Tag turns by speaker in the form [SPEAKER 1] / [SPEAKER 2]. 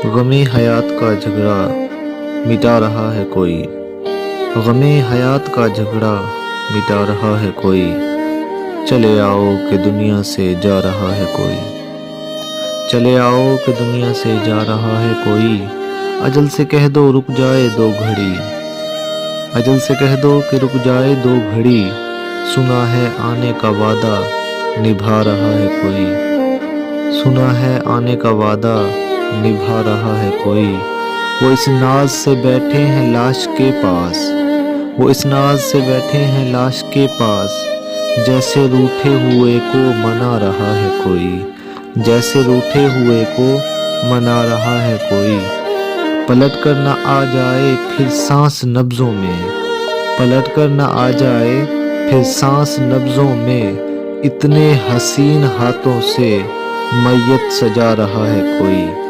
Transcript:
[SPEAKER 1] غمِ حیات کا جھگڑا مٹا رہا ہے کوئی، غمِ حیات کا جھگڑا مٹا رہا ہے کوئی، چلے آؤ کہ دنیا سے جا رہا ہے کوئی، چلے آؤ کہ دنیا سے جا رہا ہے کوئی، اجل سے کہہ دو رک جائے دو گھڑی، اجل سے کہہ دو کہ رک جائے دو گھڑی، سنا ہے آنے کا وعدہ نبھا رہا ہے کوئی، سنا ہے آنے کا وعدہ نبھا رہا ہے کوئی، وہ اس ناز سے بیٹھے ہیں لاش کے پاس، وہ اس ناز سے بیٹھے ہیں لاش کے پاس، جیسے روٹھے ہوئے کو منا رہا ہے کوئی، جیسے روٹھے ہوئے کو منا رہا ہے کوئی، پلٹ کر نہ آ جائے پھر سانس نبضوں میں، پلٹ کر نہ آ جائے پھر سانس نبضوں میں، اتنے حسین ہاتھوں سے میت سجا رہا ہے کوئی۔